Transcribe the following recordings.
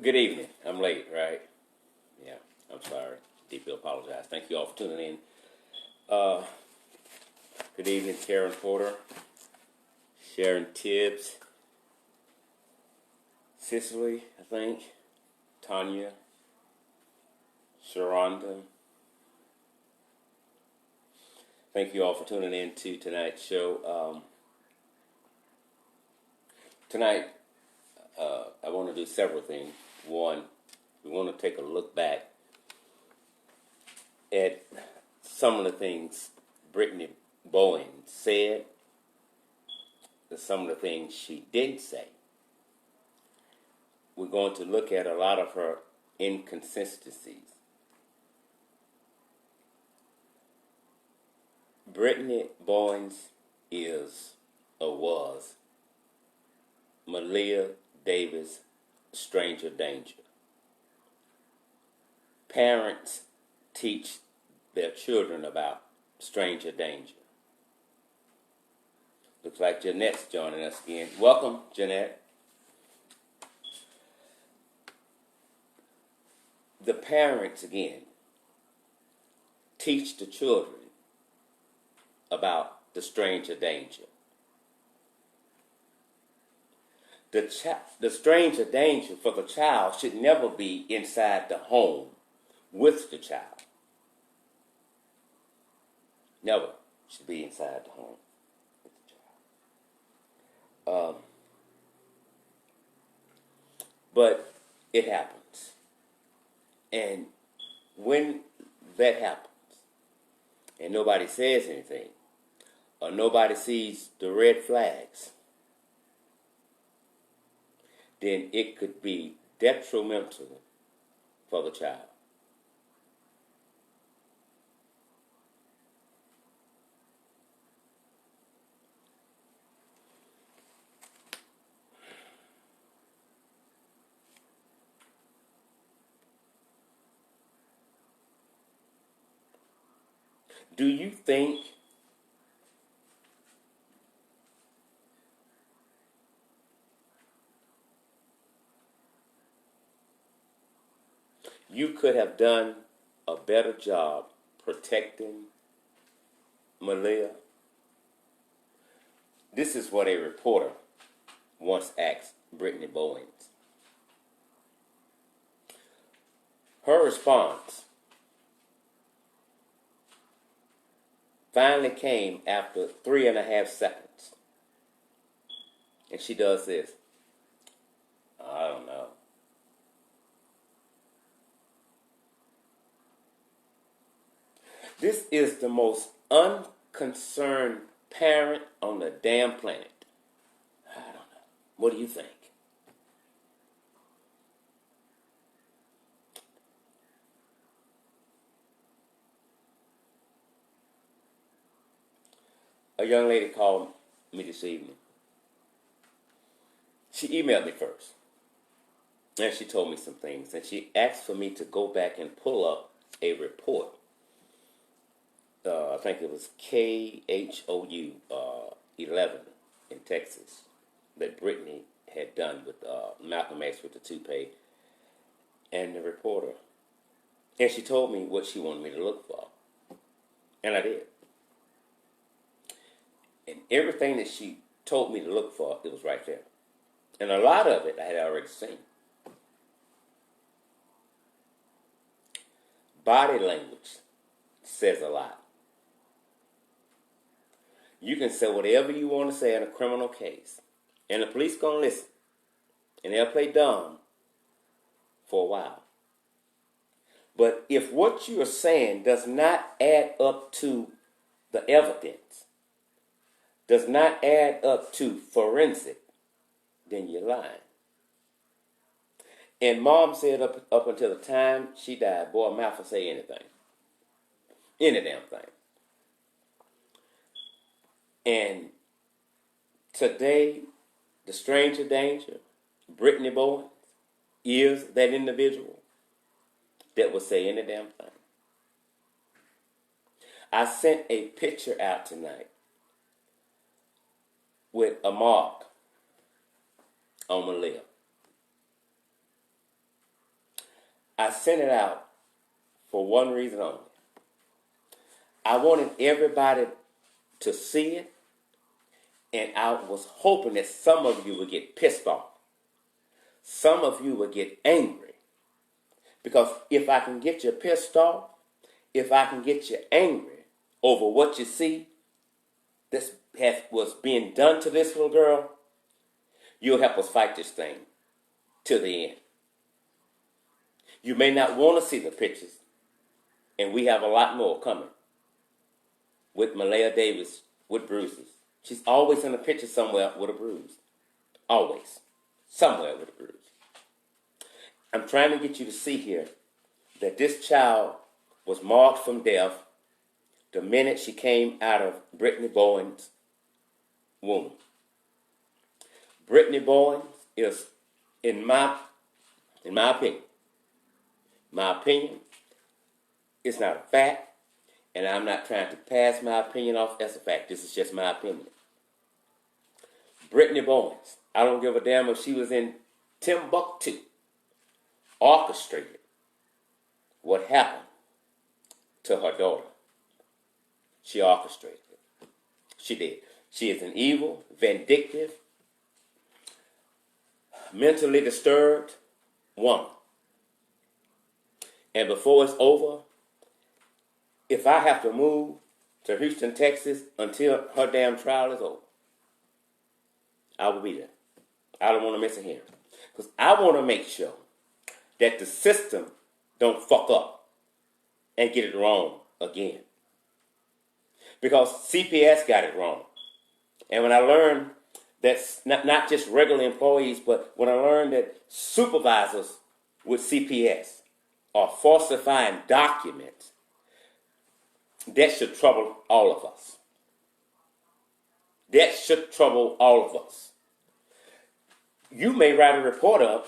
Good evening. I'm late, right? Yeah, I'm sorry. Deeply apologize. Thank you all for tuning in. Uh, Good evening, Karen Porter, Sharon Tibbs, Cicely, I think, Tanya, Sharonda. Thank you all for tuning in to tonight's show. Tonight, I want to do several things. One, we want to take a look back at some of the things Brittany Bowens said, and some of the things she didn't say. We're going to look at a lot of her inconsistencies. Brittany Bowens was Maleah Davis' stranger danger. Parents teach their children about stranger danger. Looks like Jeanette's joining us again. Welcome, Jeanette. The parents, again, teach the children about the stranger danger. The stranger danger for the child should never be inside the home with the child. Never should be inside the home with the child. But it happens. And when that happens, and nobody says anything, or nobody sees the red flags, then it could be detrimental for the child. Do you think you could have done a better job protecting Maleah? This is what a reporter once asked Brittany Bowens. Her response finally came after 3.5 seconds. And she does this. I don't know. This is the most unconcerned parent on the damn planet. I don't know. What do you think? A young lady called me this evening. She emailed me first. And she told me some things. And she asked for me to go back and pull up a report. I think it was KHOU 11 in Texas that Brittany had done with Malcolm X with the toupee and the reporter. And she told me what she wanted me to look for. And I did. And everything that she told me to look for, it was right there. And a lot of it I had already seen. Body language says a lot. You can say whatever you want to say in a criminal case, and the police gonna listen, and they'll play dumb for a while. But if what you are saying does not add up to the evidence, does not add up to forensic, then you're lying. And Mom said up until the time she died, boy, mouth will say anything. Any damn thing. And today, the stranger danger, Brittany Bowens, is that individual that will say any damn thing. I sent a picture out tonight with a mark on Maleah. I sent it out for one reason only. I wanted everybody to see it, and I was hoping that some of you would get pissed off. Some of you would get angry. Because if I can get you pissed off, if I can get you angry over what you see that was being done to this little girl, you'll help us fight this thing to the end. You may not want to see the pictures, and we have a lot more coming with Maleah Davis with bruises. She's always in a picture somewhere with a bruise. Always. Somewhere with a bruise. I'm trying to get you to see here that this child was marked from death the minute she came out of Brittany Bowens' womb. Brittany Bowens is, in my opinion, it's not a fact, and I'm not trying to pass my opinion off as a fact. This is just my opinion. Brittany Bowens, I don't give a damn if she was in Timbuktu, orchestrated what happened to her daughter. She orchestrated it. She did. She is an evil, vindictive, mentally disturbed woman. And before it's over, if I have to move to Houston, Texas until her damn trial is over, I will be there. I don't want to miss a hearing. Because I want to make sure that the system don't fuck up and get it wrong again. Because CPS got it wrong. And when I learned that not just regular employees, but when I learned that supervisors with CPS are falsifying documents, that should trouble all of us. That should trouble all of us. You may write a report up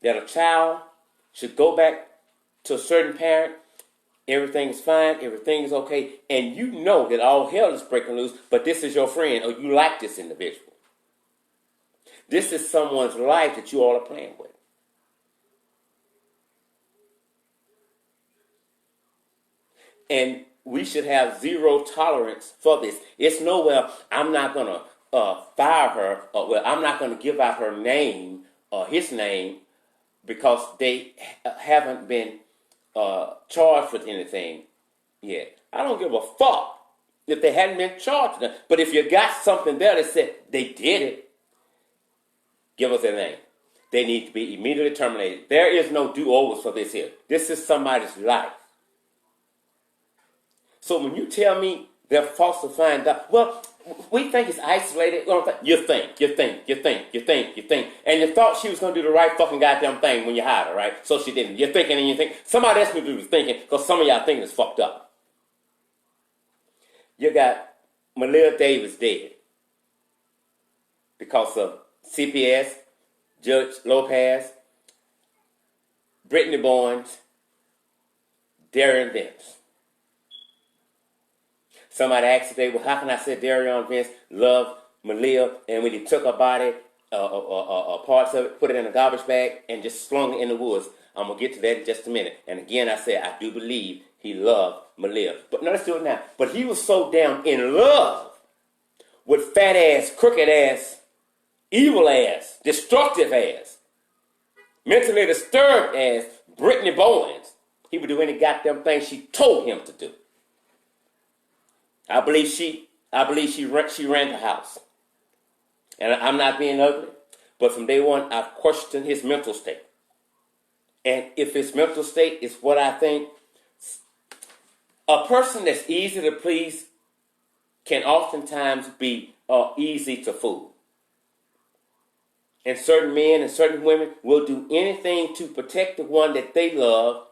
that a child should go back to a certain parent, everything is fine, everything is okay, and you know that all hell is breaking loose, but this is your friend, or you like this individual. This is someone's life that you all are playing with. And we should have zero tolerance for this. It's nowhere, I'm not going to fire her, or I'm not going to give out her name or his name because they haven't been charged with anything yet. I don't give a fuck if they hadn't been charged with it. But if you got something there that said they did it, give us their name. They need to be immediately terminated. There is no do-overs for this here. This is somebody's life. So when you tell me they're falsifying, well, we think it's isolated. You think. And you thought she was going to do the right fucking goddamn thing when you hired her, right? So she didn't. You're thinking and you think. Somebody else will do the thinking because some of y'all thinking is fucked up. You got Maleah Davis dead because of CPS, Judge Lopez, Brittany Bowens, Darian Vince. Somebody asked today, well, how can I say Darian Vince loved Maleah, and when he took her body, parts of it, put it in a garbage bag, and just slung it in the woods? I'm going to get to that in just a minute. And again, I said, I do believe he loved Maleah. But no, let's do it now. But he was so down in love with fat ass, crooked ass, evil ass, destructive ass, mentally disturbed ass Brittany Bowens, he would do any goddamn thing she told him to do. I believe she ran the house. And I'm not being ugly, but from day one, I've questioned his mental state. And if his mental state is what I think, a person that's easy to please can oftentimes be easy to fool. And certain men and certain women will do anything to protect the one that they love,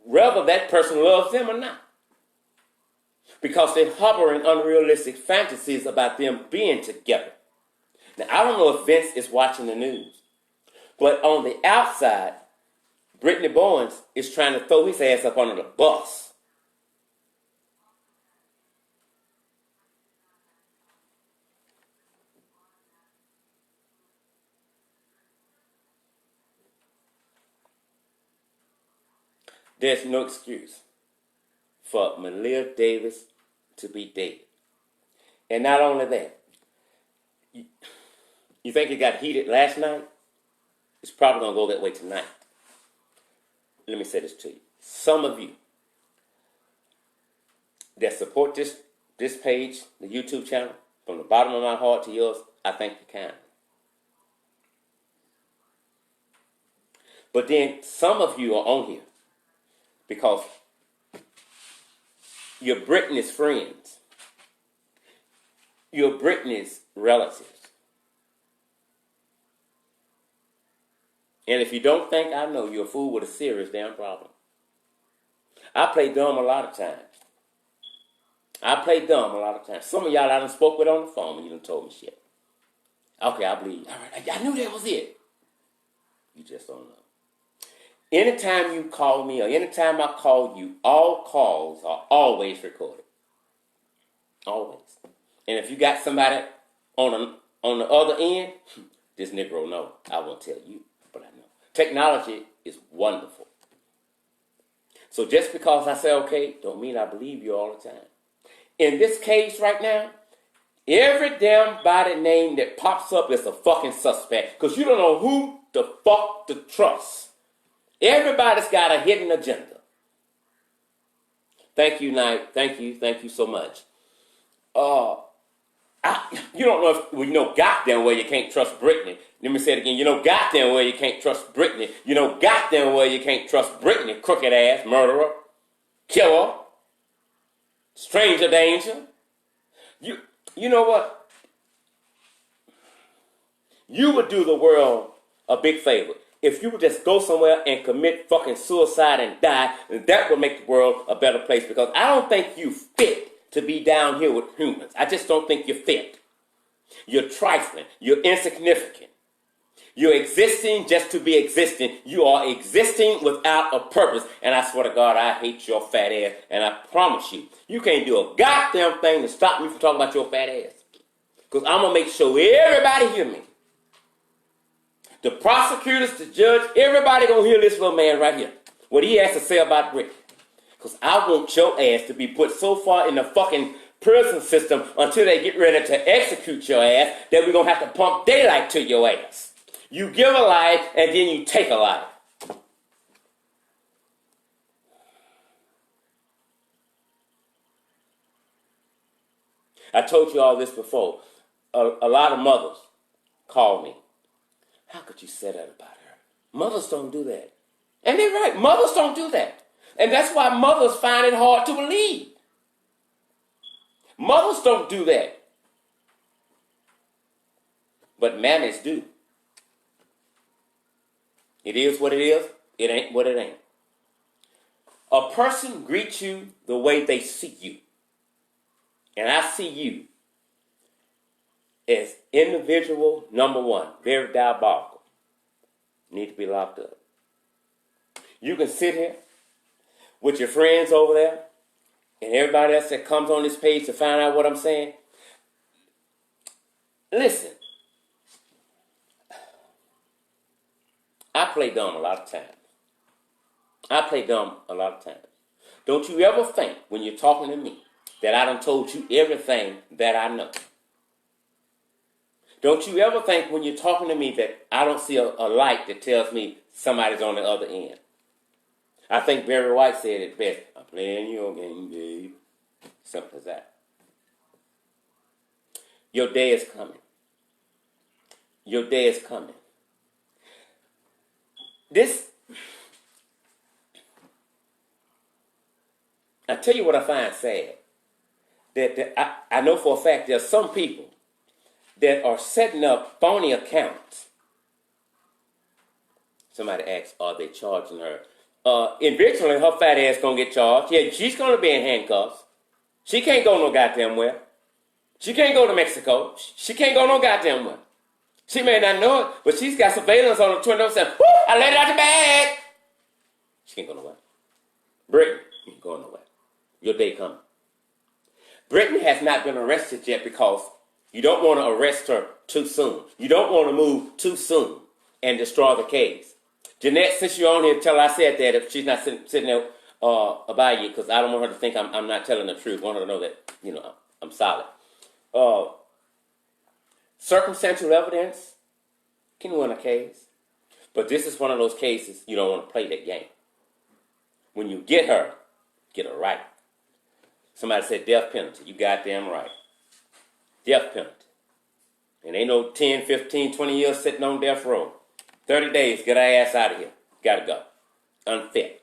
whether that person loves them or not. Because they hover in unrealistic fantasies about them being together. Now, I don't know if Vince is watching the news, but on the outside, Brittany Bowens is trying to throw his ass up under the bus. there's no excuse for Maleah Davis to be dead. And not only that, you think it got heated last night? It's probably going to go that way tonight. Let me say this to you. Some of you that support this page, the YouTube channel, from the bottom of my heart to yours, I thank you kindly. But then some of you are on here because you're Brittany's friends. You're Brittany's relatives. And if you don't think I know, you're a fool with a serious damn problem. I play dumb a lot of times. Some of y'all I done spoke with on the phone and you done told me shit. Okay, I believe you. All right, I knew that was it. You just don't know. Anytime you call me or anytime I call you, all calls are always recorded. Always. And if you got somebody on the other end, this Negro know. I won't tell you, but I know. Technology is wonderful. So just because I say okay, don't mean I believe you all the time. In this case right now, every damn body name that pops up is a fucking suspect. Because you don't know who the fuck to trust. Everybody's got a hidden agenda. Thank you, Knight. Thank you so much. You don't know if, well, you know goddamn well you can't trust Brittany. Let me say it again. You know goddamn well you can't trust Brittany. You know goddamn well you can't trust Brittany, crooked ass, murderer, killer, stranger danger. You know what? You would do the world a big favor if you would just go somewhere and commit fucking suicide and die, and that would make the world a better place, because I don't think you fit to be down here with humans. I just don't think you're fit. You're trifling. You're insignificant. You're existing just to be existing. You are existing without a purpose. And I swear to God, I hate your fat ass. And I promise you, you can't do a goddamn thing to stop me from talking about your fat ass. Because I'm going to make sure everybody hear me. The prosecutors, the judge, everybody going to hear this little man right here. What he has to say about Brittany. Because I want your ass to be put so far in the fucking prison system until they get ready to execute your ass that we're going to have to pump daylight to your ass. You give a life and then you take a life. I told you all this before. A lot of mothers call me. How could you say that about her? Mothers don't do that. And they're right. Mothers don't do that. And that's why mothers find it hard to believe. Mothers don't do that. But mammies do. It is what it is. It ain't what it ain't. A person greets you the way they see you. And I see you as individual number one. Very diabolical. Need to be locked up. You can sit here with your friends over there and everybody else that comes on this page to find out what I'm saying. Listen. I play dumb a lot of times. Don't you ever think when you're talking to me that I done told you everything that I know. Don't you ever think when you're talking to me that I don't see a light that tells me somebody's on the other end. I think Barry White said it best. I'm playing your game, babe. Simple as that. Your day is coming. Your day is coming. I tell you what I find sad. That I know for a fact there's some people that are setting up phony accounts. Somebody asks, are they charging her? Eventually her fat ass gonna get charged. Yeah, she's gonna be in handcuffs. She can't go no goddamn where. She can't go to Mexico. She can't go no goddamn where. She may not know it, but she's got surveillance on the 24/7 saying, whoo, I let it out the bag. She can't go nowhere. Brittany, you ain't going nowhere. Your day coming. Brittany has not been arrested yet because you don't want to arrest her too soon. You don't want to move too soon and destroy the case. Jeanette, since you're on here, tell her I said that if she's not sitting there about you, because I don't want her to think I'm not telling the truth. I want her to know that, I'm solid. Circumstantial evidence can win a case. But this is one of those cases you don't want to play that game. When you get her right. Somebody said death penalty. You goddamn right. Death penalty. And ain't no 10, 15, 20 years sitting on death row. 30 days, get our ass out of here. Gotta go. Unfit.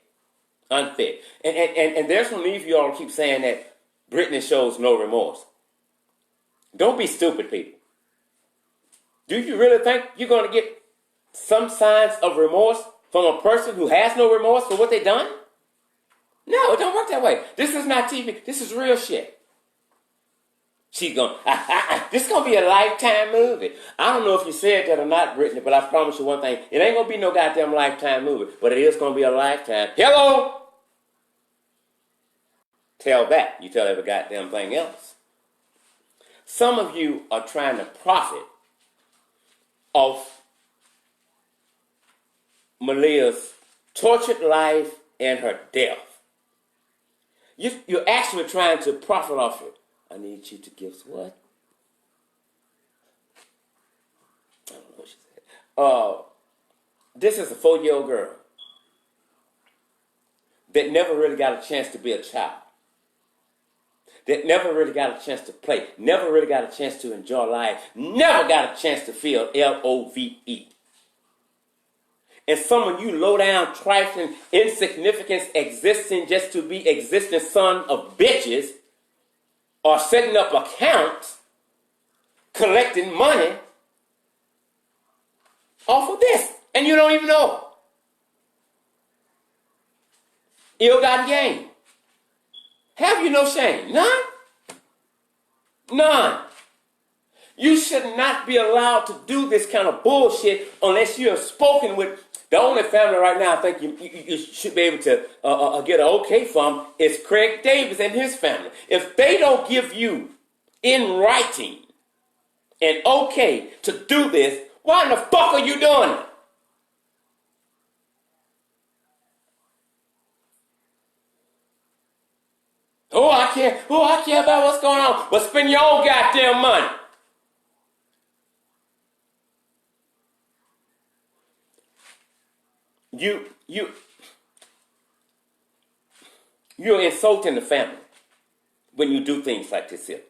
Unfit. And there's no need for you all to keep saying that Brittany shows no remorse. Don't be stupid, people. Do you really think you're going to get some signs of remorse from a person who has no remorse for what they done? No, it don't work that way. This is not TV. This is real shit. She's going, this is going to be a Lifetime movie. I don't know if you said that or not, Brittany, but I promise you one thing. It ain't going to be no goddamn Lifetime movie, but it is going to be a Lifetime. Hello? Tell that. You tell every goddamn thing else. Some of you are trying to profit off Maleah's tortured life and her death. You're actually trying to profit off it. I need you to give what? I don't know what she said. This is a 4-year-old girl that never really got a chance to be a child. That never really got a chance to play. Never really got a chance to enjoy life. Never got a chance to feel LOVE. And some of you low-down, trifling, insignificant, existing just to be existing son of bitches are setting up accounts, collecting money off of this. And you don't even know. Ill-gotten gain. Have you no shame? None? None. You should not be allowed to do this kind of bullshit unless you have spoken with the only family right now I think you should be able to get an okay from is Craig Davis and his family. If they don't give you in writing an okay to do this, why in the fuck are you doing it? I care about what's going on. Well, spend your own goddamn money. You're insulting the family when you do things like this here.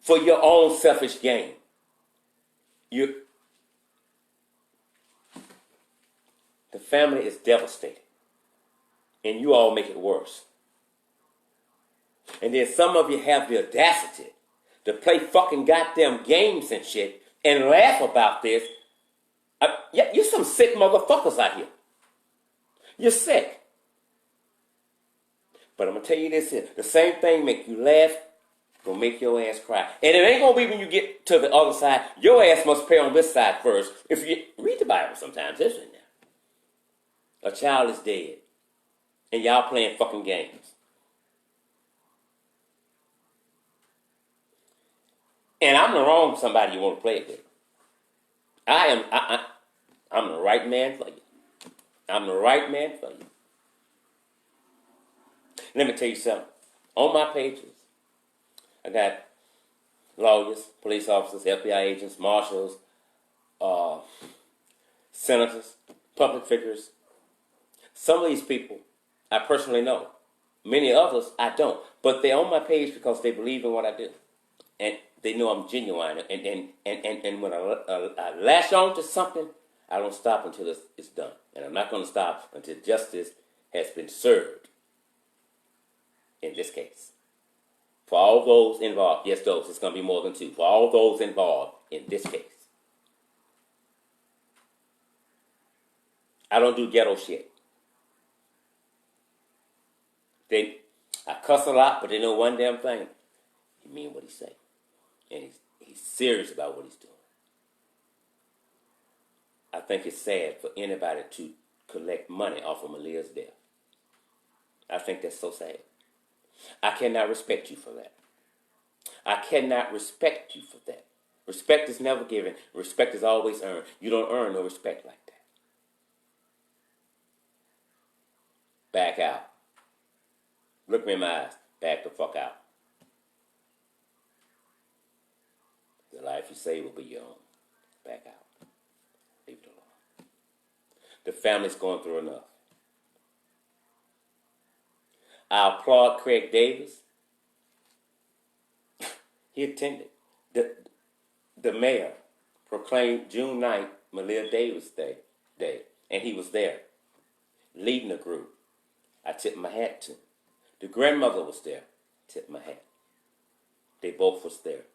For your own selfish gain. The family is devastated. And you all make it worse. And then some of you have the audacity to play fucking goddamn games and shit and laugh about this. You're some sick motherfuckers out here. You're sick. But I'm going to tell you this here. The same thing make you laugh, gonna make your ass cry. And it ain't going to be when you get to the other side. Your ass must pay on this side first. If you read the Bible sometimes, it's in there. A child is dead. And y'all playing fucking games. And I'm the wrong somebody you want to play it with. I'm the right man for you. I'm the right man for you. Let me tell you something. On my pages, I got lawyers, police officers, FBI agents, marshals, senators, public figures. Some of these people I personally know. Many others I don't. But they're on my page because they believe in what I do. And they know I'm genuine. And when I lash on to something, I don't stop until it's done. And I'm not going to stop until justice has been served. In this case. For all those involved. Yes, those. It's going to be more than 2. For all those involved in this case. I don't do ghetto shit. I cuss a lot, but they know one damn thing. He mean what he say. And he's serious about what he's doing. I think it's sad for anybody to collect money off of Maleah's death. I think that's so sad. I cannot respect you for that. I cannot respect you for that. Respect is never given. Respect is always earned. You don't earn no respect like that. Back out. Look me in my eyes. Back the fuck out. The life you save will be your own. Back out. Leave it alone. The family's going through enough. I applaud Craig Davis. He attended. The mayor proclaimed June 9th Maleah Davis Day, and he was there, leading the group. I tipped my hat to him. The grandmother was there. Tipped my hat. They both was there.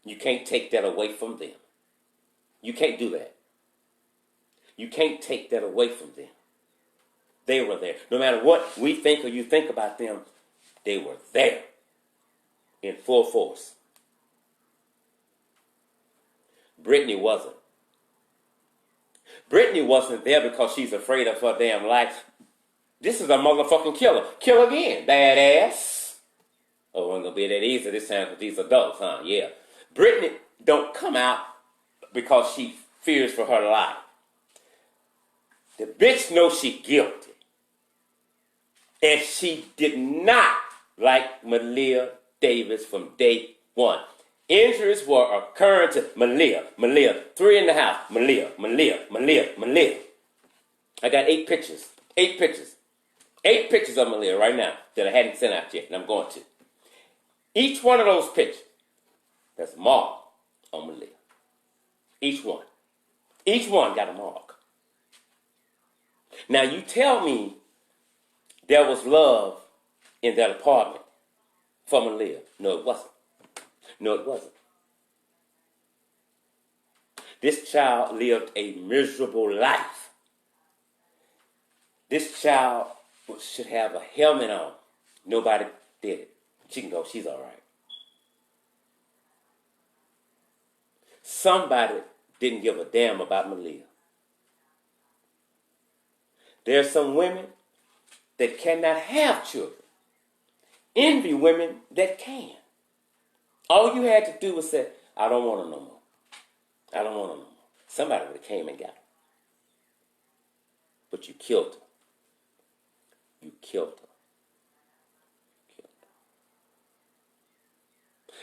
You can't take that away from them. You can't do that. You can't take that away from them. They were there. No matter what we think or you think about them, they were there in full force. Brittany wasn't. Brittany wasn't there because she's afraid of her damn life. This is a motherfucking killer. Kill again, badass. Oh, it ain't gonna be that easy this time with these adults, huh? Yeah. Brittany don't come out because she fears for her life. The bitch knows she guilty. And she did not like Maleah Davis from day one. Injuries were occurring to Maleah. 3 in the house. Maleah. I got 8 pictures. 8 pictures. 8 pictures of Maleah right now that I hadn't sent out yet, and I'm going to. Each one of those pictures, that's marked on Maleah. Each one. Each one got a mark. Now you tell me there was love in that apartment for Maleah. No, it wasn't. No, it wasn't. This child lived a miserable life. This child should have a helmet on. Nobody did it. She can go. She's all right. Somebody didn't give a damn about Maleah. There are some women that cannot have children. Envy women that can. All you had to do was say, I don't want her no more. I don't want her no more. Somebody would have came and got her. But you killed her. You killed her.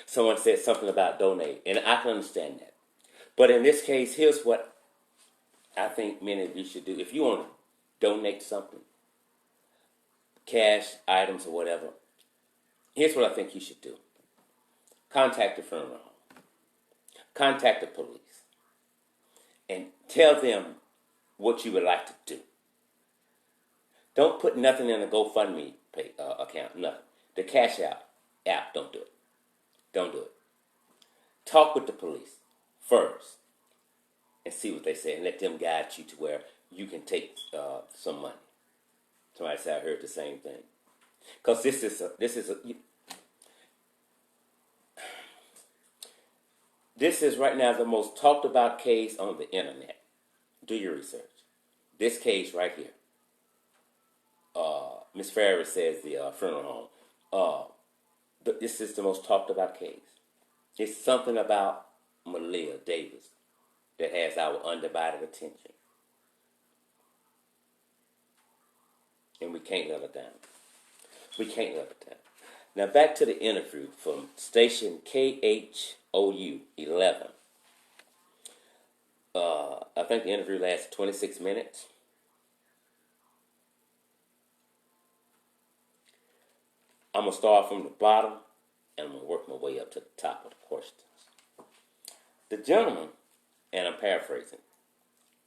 Someone said something about donate, and I can understand that. But in this case, here's what I think many of you should do. If you want to donate something, cash, items, or whatever, here's what I think you should do. Contact the funeral home. Contact the police. And tell them what you would like to do. Don't put nothing in a GoFundMe account, nothing. The Cash app, don't do it. Don't do it. Talk with the police first and see what they say and let them guide you to where you can take some money. Somebody said I heard the same thing. Because this is right now the most talked about case on the internet. Do your research. This case right here. Miss Ferris says the funeral home. This is the most talked about case. It's something about Maleah Davis that has our undivided attention. And we can't let her down. We can't let her down. Now back to the interview from station KHOU 11. I think the interview lasted 26 minutes. I'm going to start from the bottom, and I'm going to work my way up to the top of the questions. The gentleman, and I'm paraphrasing,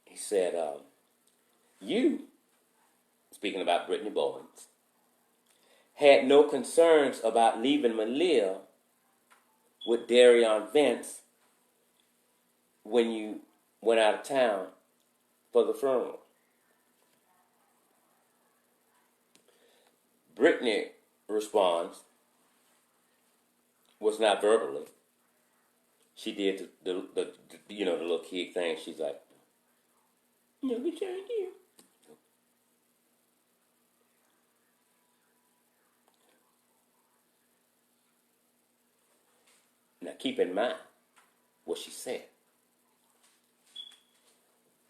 he said, you, speaking about Brittany Bowens, had no concerns about leaving Maleah with Darion Vance when you went out of town for the funeral. Brittany responds, was not verbally. She did the little kid thing. She's like, no, we turned here. Now keep in mind what she said.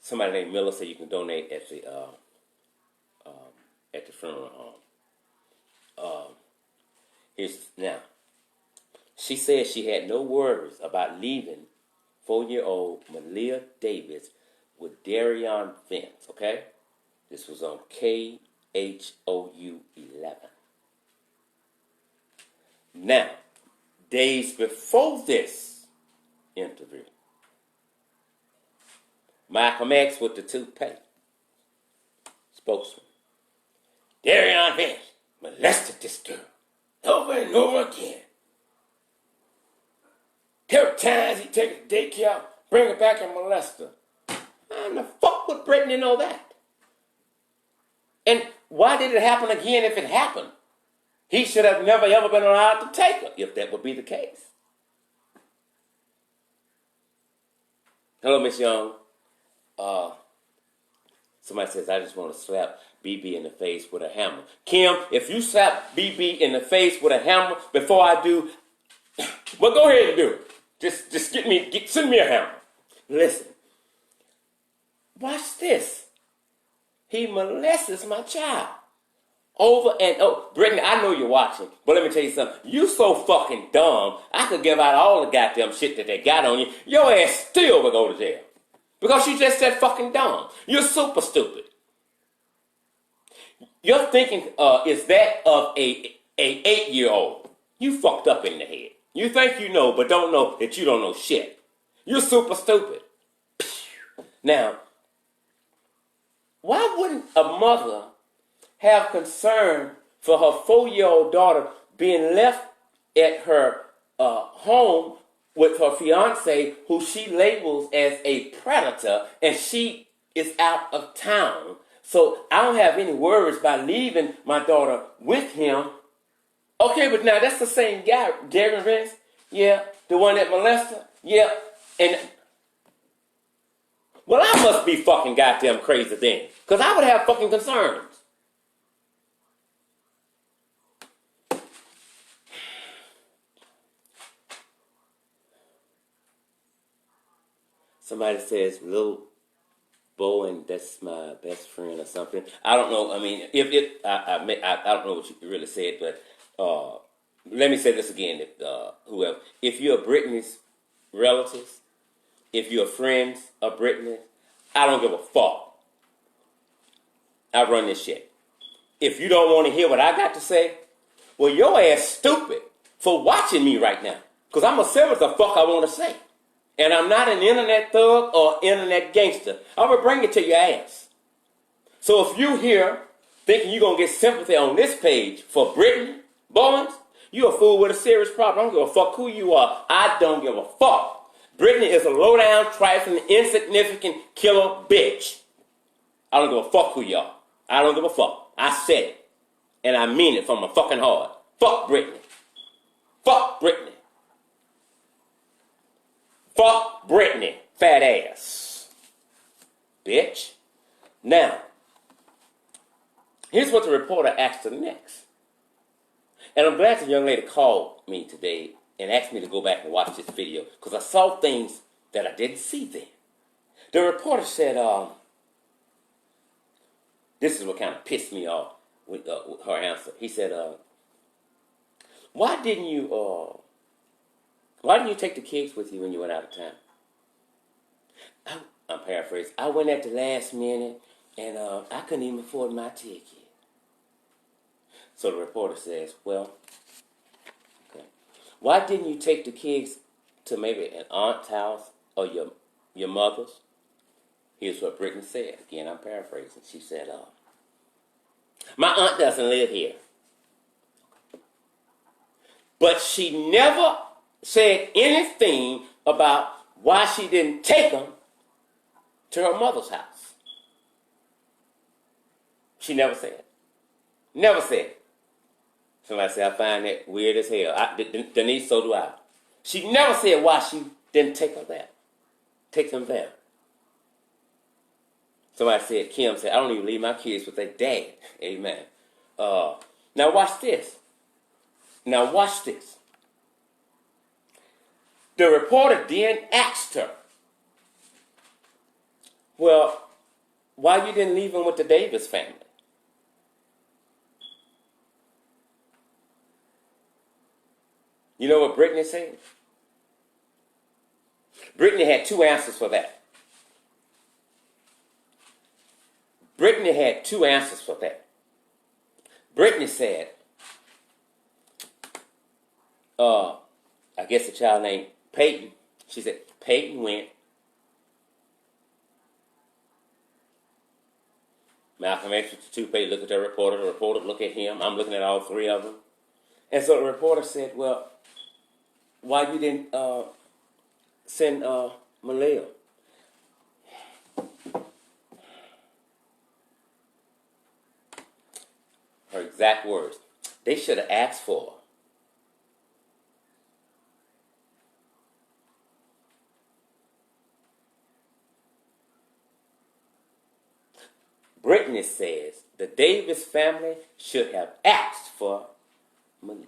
somebody named Miller said you can donate at the funeral home. Now, she said she had no worries about leaving 4-year-old Maleah Davis with Darion Vince, okay? This was on KHOU 11. Now, days before this interview, Malcolm X with the toupee, spokesman, Darion Vince molested this girl over and over again. There were times he'd take her to daycare, bring her back and molest her. And the fuck would Brittany know that? And why did it happen again if it happened? He should have never ever been allowed to take her, if that would be the case. Hello, Miss Young. Somebody says, I just want to slap BB in the face with a hammer. Kim, if you slap BB in the face with a hammer before I do, well, go ahead and do it. Just send me a hammer. Listen. Watch this. He molests my child. Over and over. Brittany, I know you're watching, but let me tell you something. You so fucking dumb, I could give out all the goddamn shit that they got on you. Your ass still would go to jail. Because you just that fucking dumb. You're super stupid. Your thinking is that of a 8-year-old. You fucked up in the head. You think you know, but don't know that you don't know shit. You're super stupid. Now, why wouldn't a mother have concern for her 4-year-old daughter being left at her home with her fiance, who she labels as a predator, and she is out of town? So I don't have any worries about leaving my daughter with him. Okay, but now that's the same guy, Darren Vince. Yeah, the one that molested her. Yeah, and well, I must be fucking goddamn crazy then, because I would have fucking concerns. Somebody says, Lil Bowen, that's my best friend or something. I don't know. I mean, I don't know what you really said, but let me say this again. Whoever, if you're Brittany's relatives, if you're friends of Brittany, I don't give a fuck. I run this shit. If you don't want to hear what I got to say, well, your ass stupid for watching me right now, because I'm going to say what the fuck I want to say. And I'm not an internet thug or internet gangster. I'm going to bring it to your ass. So if you here thinking you're going to get sympathy on this page for Brittany Bowens, you're a fool with a serious problem. I don't give a fuck who you are. I don't give a fuck. Brittany is a low-down, trifling, insignificant killer bitch. I don't give a fuck who you are. I don't give a fuck. I said it. And I mean it from my fucking heart. Fuck Brittany. Fuck Brittany. Fuck Brittany, fat ass. Bitch. Now, here's what the reporter asked her next. And I'm glad the young lady called me today and asked me to go back and watch this video, because I saw things that I didn't see then. The reporter said, this is what kind of pissed me off with her answer. He said, why didn't you take the kids with you when you went out of town? I'm paraphrasing. I went at the last minute, and I couldn't even afford my ticket. So the reporter says, well, okay. Why didn't you take the kids to maybe an aunt's house or your mother's? Here's what Brittany said. Again, I'm paraphrasing. She said, my aunt doesn't live here. But she never said anything about why she didn't take them to her mother's house. She never said it. Never said it. Somebody said, I find that weird as hell. Denise, so do I. She never said why she didn't take her there. Take them there. Somebody said, Kim said, I don't even leave my kids with their dad. Amen. Now watch this. The reporter then asked her, Well, why you didn't leave him with the Davis family? You know what Brittany said? Brittany had two answers for that. Brittany had two answers for that. Brittany said, I guess the child named Peyton. She said, Peyton went. Malcolm X with the toothpaste, look at the reporter look at him. I'm looking at all three of them. And so the reporter said, well, why you didn't send Maleah? Her exact words. They should have asked for her. Brittany says the Davis family should have asked for Maleah.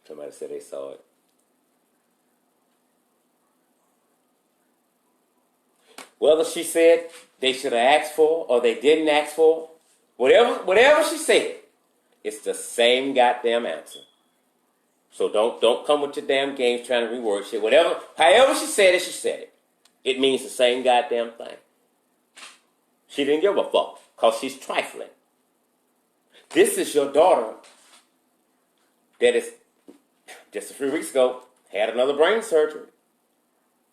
Somebody said they saw it. Whether she said they should have asked for or they didn't ask for, whatever she said, it's the same goddamn answer. So don't come with your damn games trying to reword shit. However she said it, she said it. It means the same goddamn thing. She didn't give a fuck because she's trifling. This is your daughter that is, just a few weeks ago, had another brain surgery.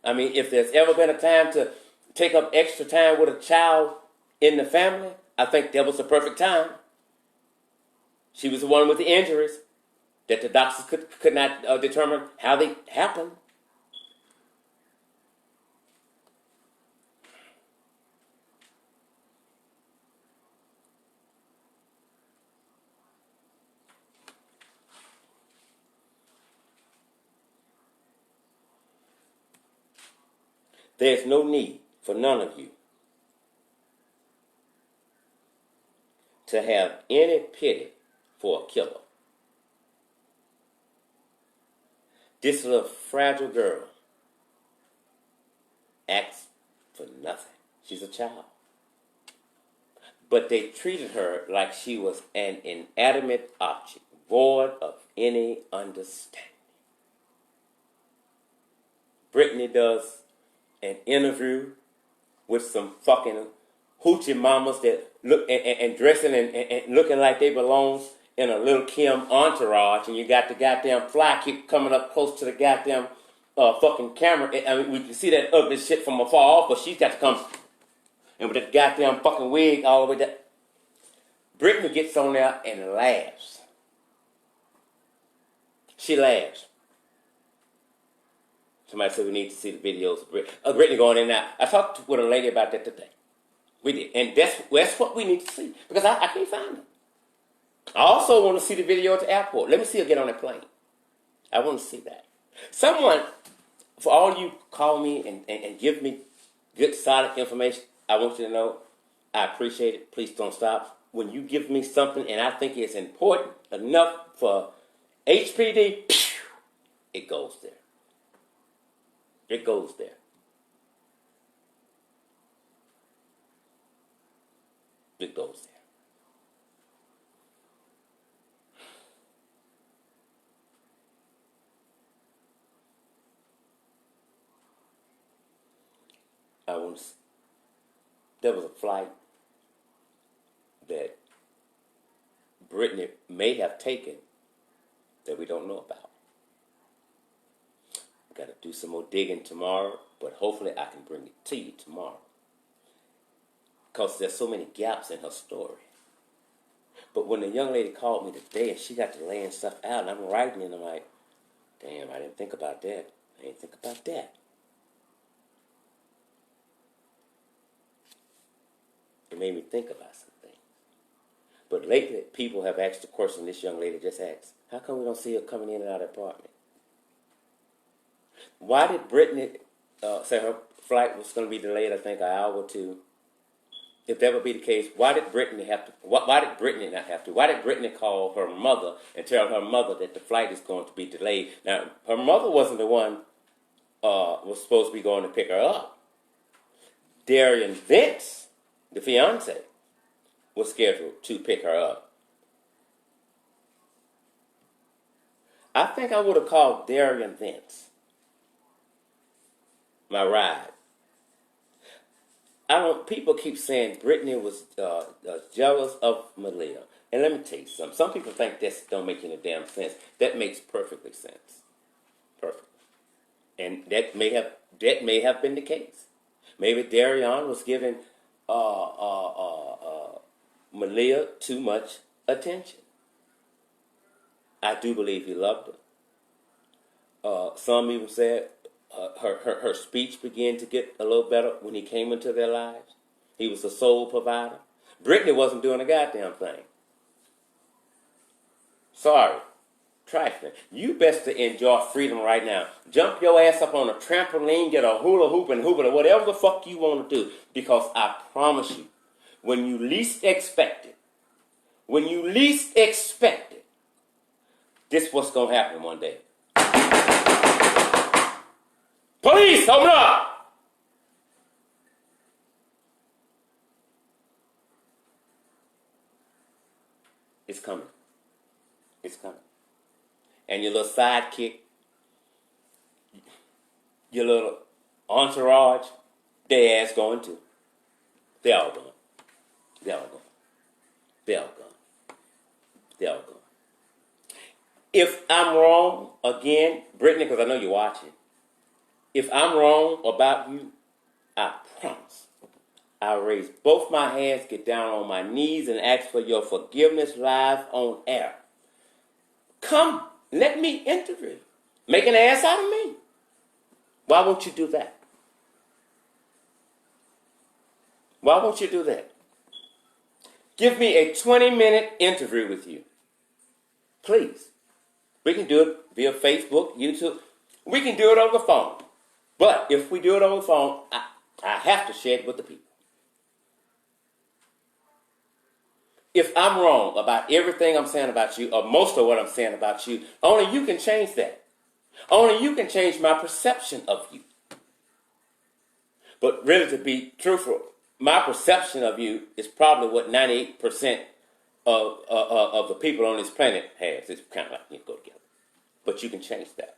I mean, if there's ever been a time to take up extra time with a child in the family, I think that was the perfect time. She was the one with the injuries that the doctors could not determine how they happened. There's no need for none of you to have any pity for a killer. This little fragile girl acts for nothing. She's a child. But they treated her like she was an inanimate object, void of any understanding. Brittany does an interview with some fucking hoochie mamas that look and dressing and looking like they belong in a little Kim entourage, and you got the goddamn fly keep coming up close to the goddamn fucking camera. I mean, we can see that ugly shit from afar off, but she's got to come and with that goddamn fucking wig all the way down. Brittany gets on there and laughs. She laughs. Somebody said we need to see the videos of Brittany going in now. I talked with a lady about that today. We did. And that's what we need to see. Because I can't find them. I also want to see the video at the airport. Let me see her get on that plane. I want to see that. Someone, for all you call me and give me good, solid information, I want you to know I appreciate it. Please don't stop. When you give me something and I think it's important enough for HPD, it goes there. It goes there. It goes there. There was a flight that Brittany may have taken that we don't know about. Got to do some more digging tomorrow, but hopefully I can bring it to you tomorrow. Because there's so many gaps in her story. But when the young lady called me today and she got to laying stuff out and I'm writing and I'm like, damn, I didn't think about that. I didn't think about that. It made me think about some things. But lately, people have asked the question this young lady just asked. How come we don't see her coming in and out of the apartment? Why did Brittany say her flight was going to be delayed, I think, an hour or two? If that would be the case, why did Brittany have to? Why did Brittany not have to? Why did Brittany call her mother and tell her mother that the flight is going to be delayed? Now, her mother wasn't the one was supposed to be going to pick her up. Darian Vince, the fiance, was scheduled to pick her up. I think I would have called Darian Vince my ride. People keep saying Brittany was jealous of Maleah. And let me tell you something. Some people think this don't make any damn sense. That makes perfectly sense. Perfect. And that may have been the case. Maybe Darian was giving Maleah too much attention. I do believe he loved her. Some even said her speech began to get a little better when he came into their lives. He was a sole provider. Brittany wasn't doing a goddamn thing. Sorry. Trifling. You best to enjoy freedom right now. Jump your ass up on a trampoline, get a hula hoop and hoop it, or whatever the fuck you want to do. Because I promise you, when you least expect it, this is what's going to happen one day. Police, open up! It's coming. It's coming. And your little sidekick, your little entourage, their ass going too. They all gone. They all gone. They all gone. They all gone. If I'm wrong, again, Brittany, because I know you're watching, if I'm wrong about you, I promise I'll raise both my hands, get down on my knees, and ask for your forgiveness live on air. Come, let me interview. Make an ass out of me. Why won't you do that? Why won't you do that? Give me a 20-minute interview with you. Please. We can do it via Facebook, YouTube. We can do it over the phone. But if we do it over the phone, I have to share it with the people. If I'm wrong about everything I'm saying about you, or most of what I'm saying about you, only you can change that. Only you can change my perception of you. But really, to be truthful, my perception of you is probably what 98% of the people on this planet has. It's kind of like you go together. But you can change that.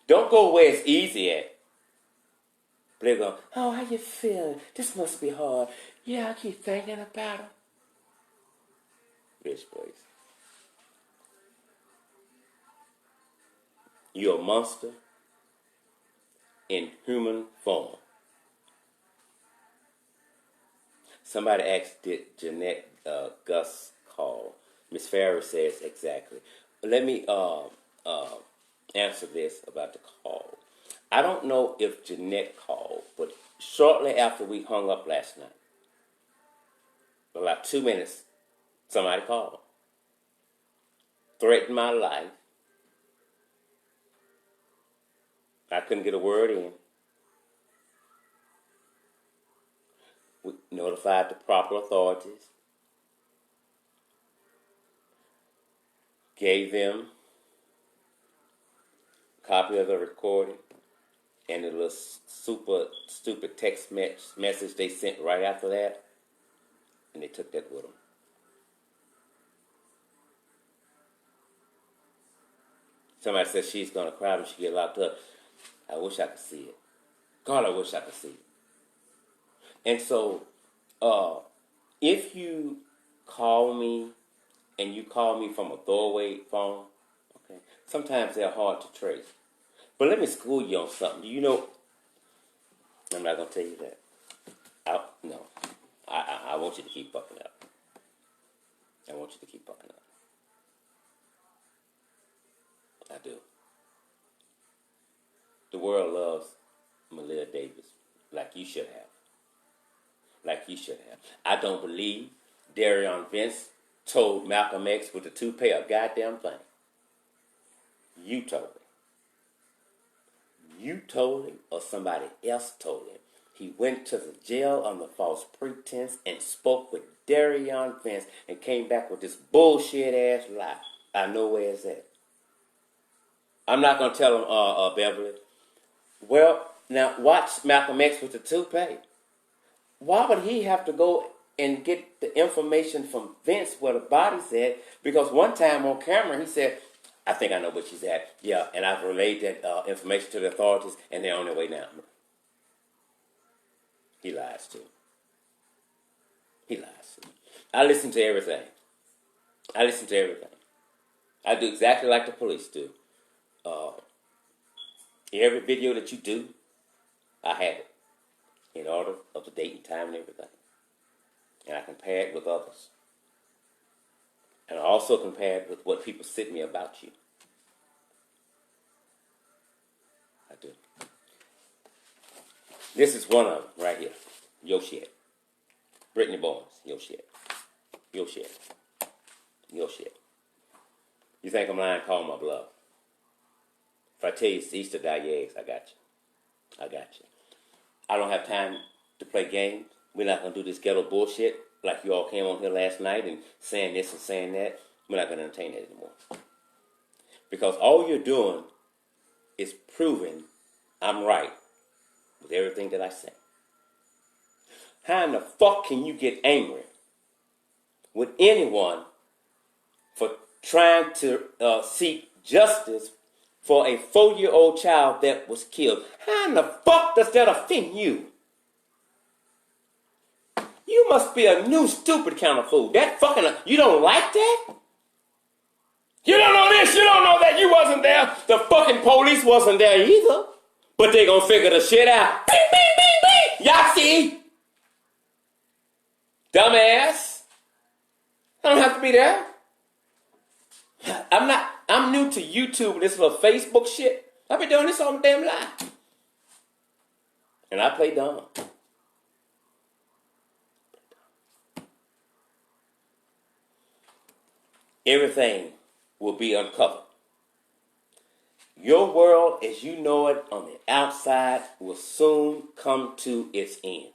Don't go where it's easy at. But they go, oh, how you feeling? This must be hard. Yeah, I keep thinking about him. Bitch, please. You're a monster in human form. Somebody asked, did Jeanette Gus call? Miss Farris says exactly. Let me answer this about the call. I don't know if Jeanette called, but shortly after we hung up last night, about 2 minutes, somebody called. Threatened my life. I couldn't get a word in. We notified the proper authorities. Gave them a copy of the recording and the little super stupid text message they sent right after that. And they took that with them. Somebody says she's going to cry when she get locked up. I wish I could see it. God, I wish I could see it. And so, if you call me, and you call me from a throwaway phone, okay, sometimes they're hard to trace. But let me school you on something. Do you know? I'm not going to tell you that. No. I want you to keep fucking up. I want you to keep fucking up. I do. The world loves Maleah Davis like you should have. Like you should have. I don't believe Darion Vince told Malcolm X with the toupee a goddamn thing. You told him. You told him or somebody else told him. He went to the jail under false pretense and spoke with Darion Vince and came back with this bullshit ass lie. I know where it's at. I'm not going to tell him, Beverly. Well, now watch Malcolm X with the toupee. Why would he have to go and get the information from Vince where the body's at? Because one time on camera he said, I think I know where she's at. Yeah, and I've relayed that information to the authorities and they're on their way now. He lies too. He lies too. I listen to everything. I do exactly like the police do. Every video that you do, I have it in order of the date and time and everything. And I compare it with others. And I also compare it with what people sent me about you. I do. This is one of them right here. Your shit. Brittany Bowens, your shit. Your shit. Your shit. You think I'm lying? Call my bluff. If I tell you it's Easter, dye your eggs, I got you. I got you. I don't have time to play games. We're not going to do this ghetto bullshit like you all came on here last night and saying this and saying that. We're not going to entertain that anymore. Because all you're doing is proving I'm right with everything that I say. How in the fuck can you get angry with anyone for trying to seek justice for a 4-year-old child that was killed? How in the fuck does that offend you? You must be a new stupid kind of fool. That fucking, you don't like that? You don't know this, you don't know that, you wasn't there. The fucking police wasn't there either. But they gonna figure the shit out. Beep, beep, beep, beep. Yahtzee. Dumbass. I don't have to be there. I'm new to YouTube and this little Facebook shit. I've been doing this all my damn life. And I play dumb. Everything will be uncovered. Your world as you know it on the outside will soon come to its end.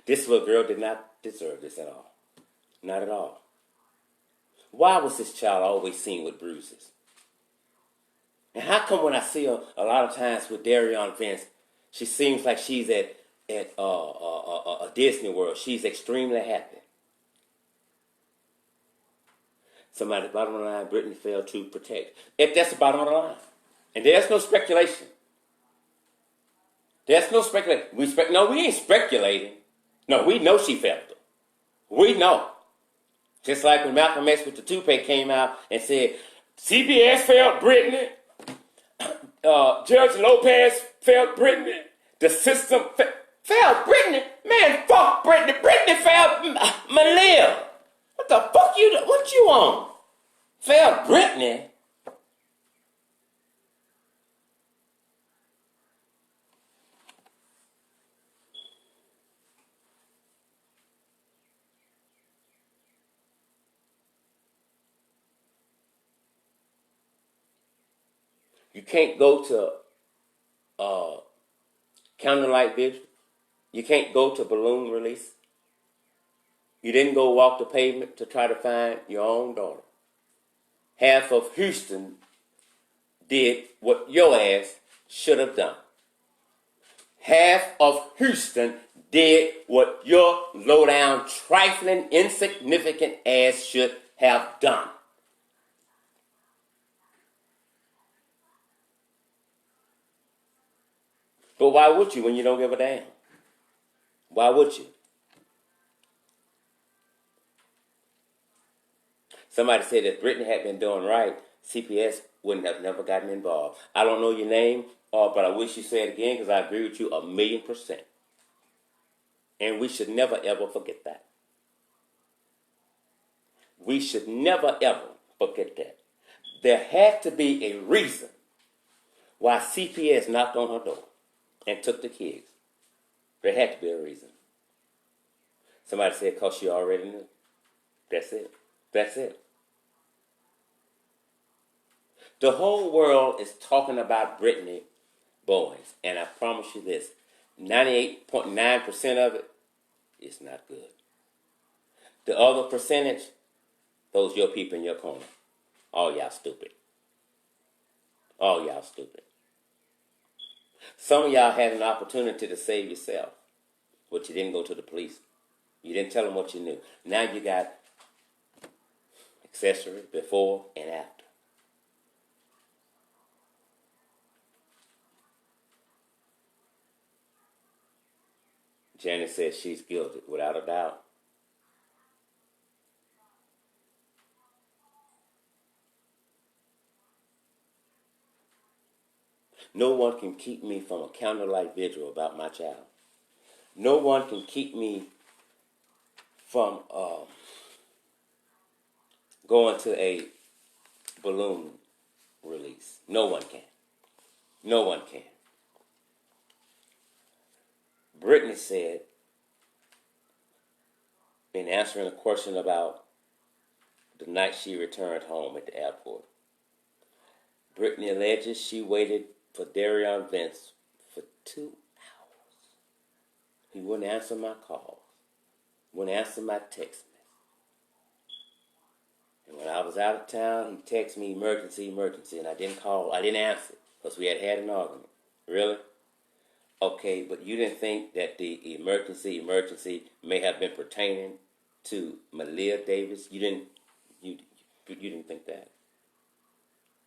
This little girl did not deserve this at all. Not at all. Why was this child always seen with bruises? And how come when I see her a lot of times with Darion Vince, she seems like she's at a Disney World. She's extremely happy. Somebody, bottom of the line, Brittany failed to protect. If that's the bottom of the line. And there's no speculation. There's no speculation. No, we ain't speculating. No, we know she failed her. We know. Just like when Malcolm X with the toupee came out and said, CPS failed Brittany. Judge Lopez failed Brittany. The system failed Brittany. Man, fuck Brittany. Brittany failed Maleah. What the fuck what you on? Failed Brittany? You can't go to candlelight vigil. You can't go to balloon release. You didn't go walk the pavement to try to find your own daughter. Half of Houston did what your ass should have done. Half of Houston did what your low-down, trifling, insignificant ass should have done. But why would you when you don't give a damn? Why would you? Somebody said if Brittany had been doing right, CPS wouldn't have never gotten involved. I don't know your name, but I wish you said it again because I agree with you 1,000,000%. And we should never, ever forget that. We should never, ever forget that. There had to be a reason why CPS knocked on her door and took the kids. There had to be a reason. Somebody said, because she already knew. That's it. That's it. The whole world is talking about Brittany Bowens. And I promise you this, 98.9% of it is not good. The other percentage, those your people in your corner. All y'all stupid. All y'all stupid. Some of y'all had an opportunity to save yourself, but you didn't go to the police. You didn't tell them what you knew. Now you got accessory before and after. Janet says she's guilty, without a doubt. No one can keep me from a candlelight vigil about my child. No one can keep me from going to a balloon release. No one can. No one can. Brittany said, in answering a question about the night she returned home at the airport, Brittany alleges she waited for Darion Vince for 2 hours. He wouldn't answer my calls, wouldn't answer my text message. And when I was out of town, he texted me emergency, and I didn't call, I didn't answer, because we had an argument. Really? Okay, but you didn't think that the emergency may have been pertaining to Maleah Davis? You didn't think that?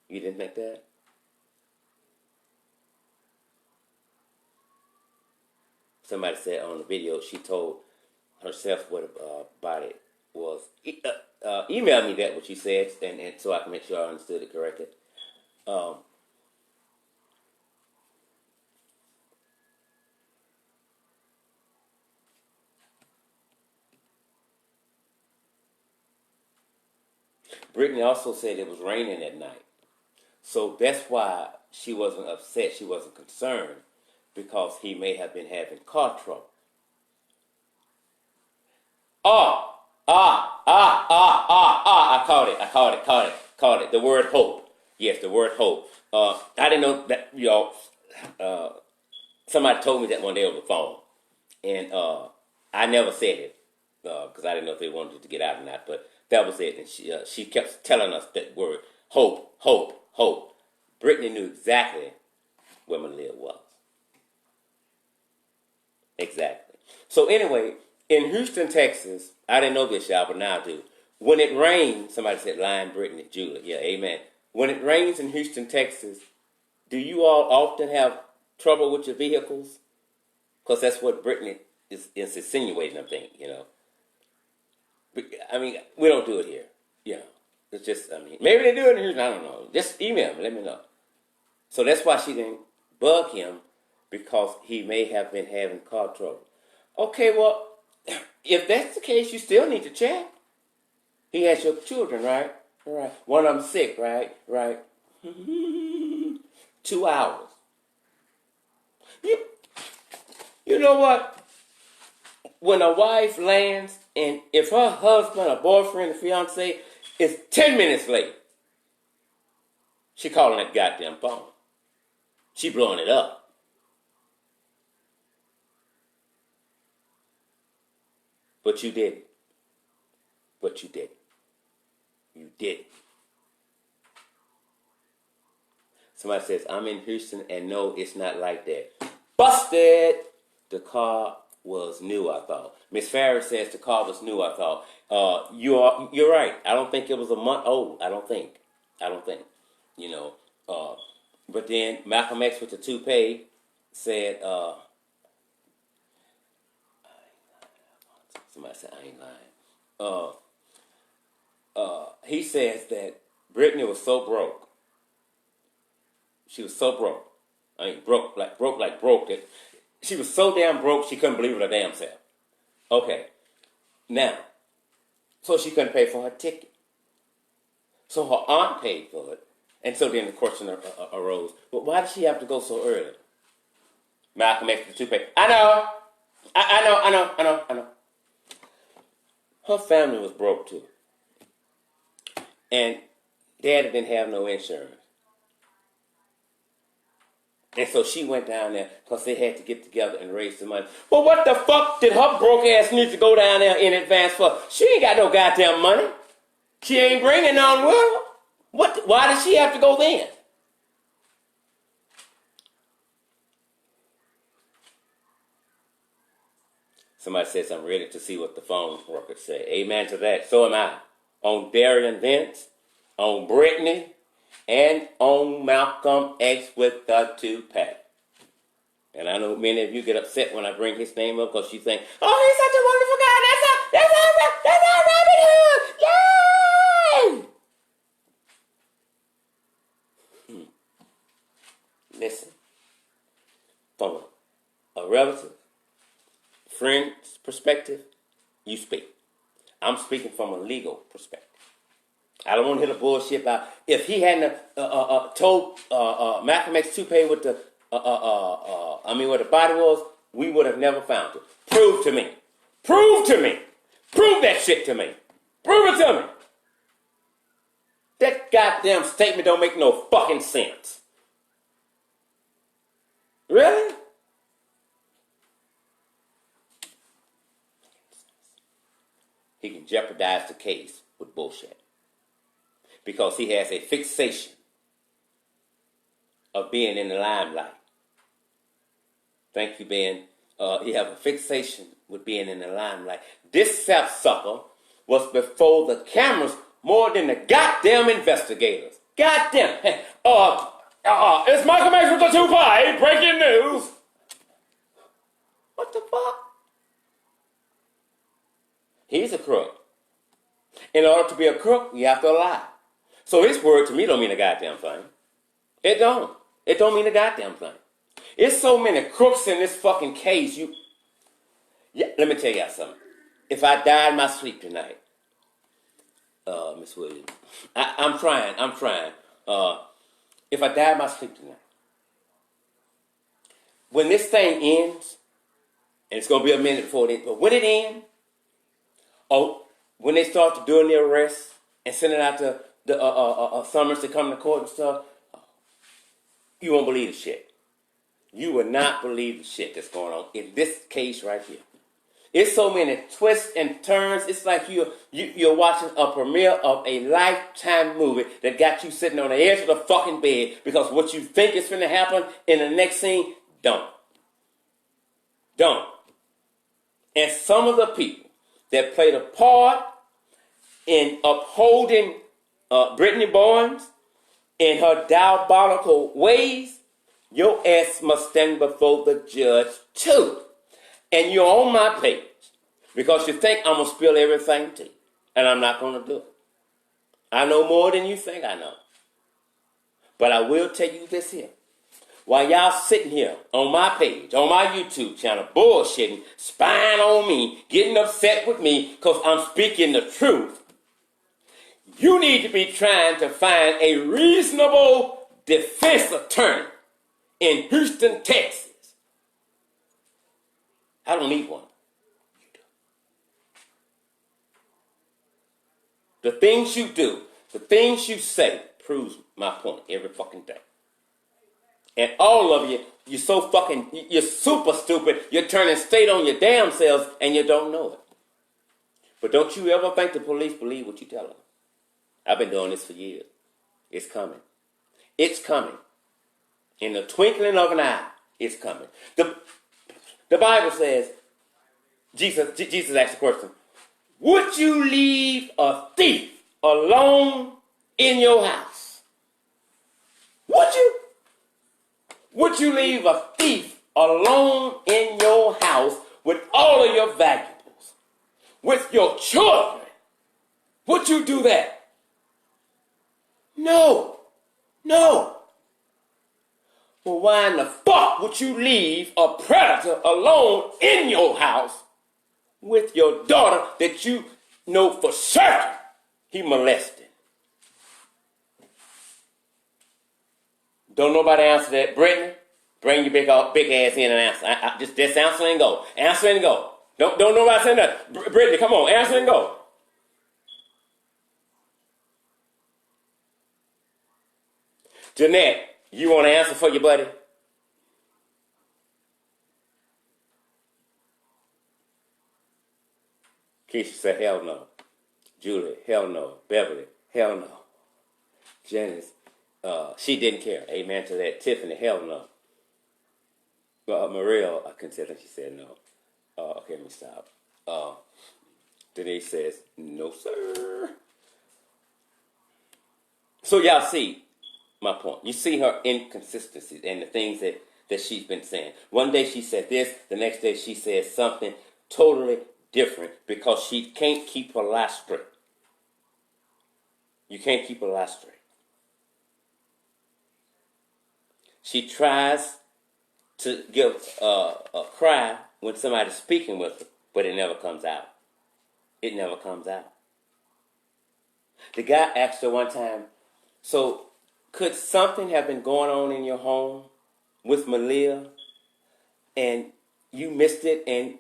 You didn't think that? Somebody said on the video she told herself what about it was. Email me that what you said, and so I can make sure I understood it correctly. Brittany also said it was raining at night. So that's why she wasn't upset, she wasn't concerned, because he may have been having car trouble. I caught it. The word hope. Yes, the word hope. I didn't know that, somebody told me that one day over the phone. And I never said it, because I didn't know if they wanted it to get out or not, but that was it. And she kept telling us that word, hope, hope, hope. Brittany knew exactly where Maleah was. Exactly. So anyway, in Houston, Texas, I didn't know this, y'all, but now I do. When it rains, somebody said, Lion, Brittany, Julie. Yeah, amen. When it rains in Houston, Texas, do you all often have trouble with your vehicles? Because that's what Brittany is insinuating, I think, I mean, we don't do it here. It's just, maybe they do it in Houston, I don't know. Just email me, let me know. So that's why she didn't bug him, because he may have been having car trouble. Okay, well, if that's the case, you still need to check. He has your children, right? Right. One of them sick, right? Right. 2 hours. You know what? When a wife lands, and if her husband, or boyfriend, or fiance is 10 minutes late, she calling that goddamn phone. She blowing it up. But you didn't. You didn't. Somebody says, I'm in Houston, and no, it's not like that. Busted! The car was new, I thought. Miss Farris says the car was new, I thought. You're right. I don't think it was a month old. I don't think. But then Malcolm X with the toupee said, somebody said, I ain't lying. He says that Brittany was so broke. She was so broke. Broke that she was so damn broke she couldn't believe it her damn self. Okay. Now, so she couldn't pay for her ticket. So her aunt paid for it. And so then the question arose, but why did she have to go so early? Malcolm X with the toupee. I know. Her family was broke too. And Daddy didn't have no insurance. And so she went down there because they had to get together and raise the money. Well, what the fuck did her broke ass need to go down there in advance for? She ain't got no goddamn money. She ain't bringing none with her. What? Why did she have to go then? Somebody says, I'm ready to see what the phone workers say. Amen to that. So am I. On Darian Vince, on Brittany, and on Malcolm X with the 2-pack. And I know many of you get upset when I bring his name up because you think, oh, he's such a wonderful guy. That's our Robin Hood. Yay! Listen, from a relative, friend's perspective, you speak. I'm speaking from a legal perspective. I don't want to hear the bullshit about if he hadn't told Malcolm X to pay with the where the body was, we would have never found it. Prove to me. Prove to me. Prove that shit to me. Prove it to me. That goddamn statement don't make no fucking sense. Really? He can jeopardize the case with bullshit. Because he has a fixation of being in the limelight. Thank you, Ben. He has a fixation with being in the limelight. This sapsucker was before the cameras more than the goddamn investigators. Goddamn. Hey, it's Michael Max with the 2-5. Breaking news. What the fuck? He's a crook. In order to be a crook, you have to lie. So his word to me don't mean a goddamn thing. It don't. It don't mean a goddamn thing. It's so many crooks in this fucking case. Let me tell y'all something. If I die in my sleep tonight, Miss Williams, I'm trying. If I die in my sleep tonight, when this thing ends, and it's going to be a minute before it ends, but when it ends, when they start doing the arrests and sending out the summons to come to court and stuff, you won't believe the shit. You will not believe the shit that's going on in this case right here. It's so many twists and turns. It's like you're watching a premiere of a Lifetime movie that got you sitting on the edge of the fucking bed because what you think is going to happen in the next scene, don't. And some of the people that played a part in upholding Brittany Bowens in her diabolical ways, your ass must stand before the judge too. And you're on my page because you think I'm going to spill everything to you. And I'm not going to do it. I know more than you think I know. But I will tell you this here. While y'all sitting here on my page, on my YouTube channel, bullshitting, spying on me, getting upset with me because I'm speaking the truth, you need to be trying to find a reasonable defense attorney in Houston, Texas. I don't need one. You do. The things you do, the things you say proves my point every fucking day. And all of you, you're super stupid. You're turning state on your damn selves and you don't know it. But don't you ever think the police believe what you tell them. I've been doing this for years. It's coming. It's coming. In the twinkling of an eye, it's coming. The Bible says, Jesus asked the question, would you leave a thief alone in your house? Would you? Would you leave a thief alone in your house with all of your valuables, with your children? Would you do that? No. Well, why in the fuck would you leave a predator alone in your house with your daughter that you know for certain he molested? Don't nobody answer that. Brittany, bring your big ass in and answer. Just answer and go. Answer and go. Don't nobody say nothing. Brittany, come on, answer and go. Jeanette, you want to answer for your buddy? Keisha said, hell no. Julie, hell no. Beverly, hell no. Janice, she didn't care. Amen to that. Tiffany, hell no. Maria, I couldn't tell her. She said no. Okay, let me stop. Denise says, no, sir. So y'all see my point. You see her inconsistencies and the things that she's been saying. One day she said this, the next day she said something totally different because she can't keep her lie straight. You can't keep her lie straight. She tries to give a cry when somebody's speaking with her, but it never comes out. It never comes out. The guy asked her one time, so could something have been going on in your home with Maleah and you missed it and